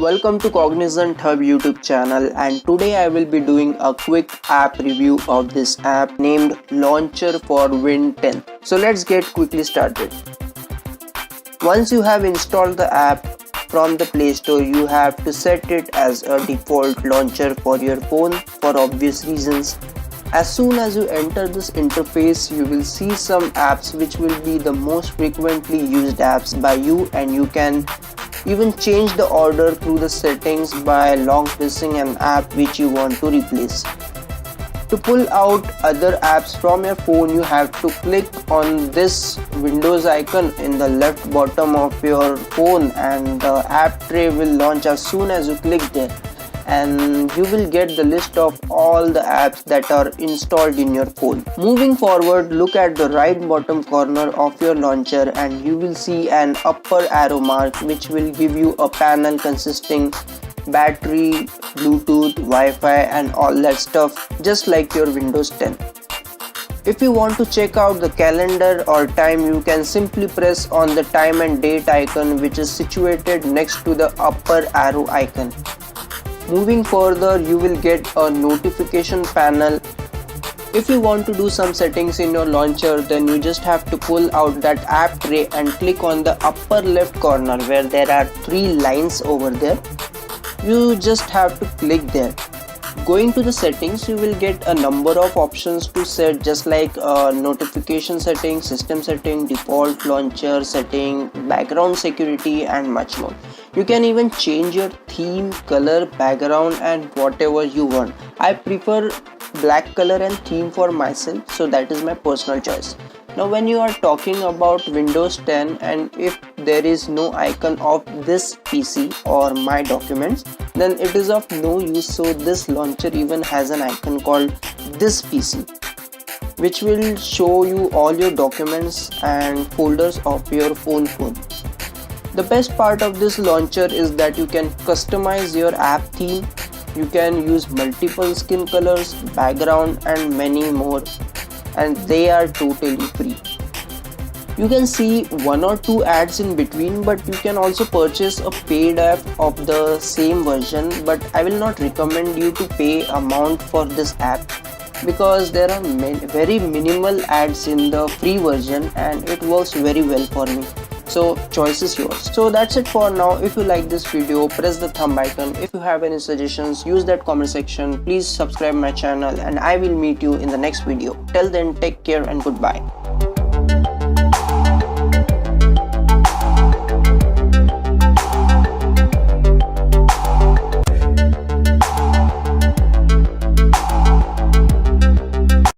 Welcome to Cognizant Hub YouTube channel, and today I will be doing a quick app review of this app named Launcher for Win 10. So let's get quickly started. Once you have installed the app from the Play Store, you have to set it as a default launcher for your phone for obvious reasons. As soon as you enter this interface, you will see some apps which will be the most frequently used apps by you, and you can even change the order through the settings by long pressing an app which you want to replace. To pull out other apps from your phone, you have to click on this Windows icon in the left bottom of your phone, and the app tray will launch as soon as you click there, and you will get the list of all the apps that are installed in your phone. Moving forward, look at the right bottom corner of your launcher and you will see an upper arrow mark which will give you a panel consisting battery, Bluetooth, Wi-Fi and all that stuff, just like your Windows 10. If you want to check out the calendar or time, you can simply press on the time and date icon which is situated next to the upper arrow icon. Moving further, you will get a notification panel. If you want to do some settings in your launcher, then you just have to pull out that app tray and click on the upper left corner where there are three lines over there. You just have to click there. Going to the settings, you will get a number of options to set, just like notification setting, system setting, default launcher setting, background security and much more. You can even change your theme, color, background and whatever you want. I prefer black color and theme for myself, so that is my personal choice. Now when you are talking about Windows 10 and if there is no icon of this PC or my documents, then it is of no use. So this launcher even has an icon called this PC, which will show you all your documents and folders of your phone. The best part of this launcher is that you can customize your app theme. You can use multiple skin colors, background and many more, and they are totally free. You can see one or two ads in between, but you can also purchase a paid app of the same version, but I will not recommend you to pay amount for this app because there are very minimal ads in the free version and it works very well for me. So choice is yours. So that's it for now. If you like this video, press the thumb icon. If you have any suggestions, use that comment section. Please subscribe my channel and I will meet you in the next video. Till then, take care and goodbye.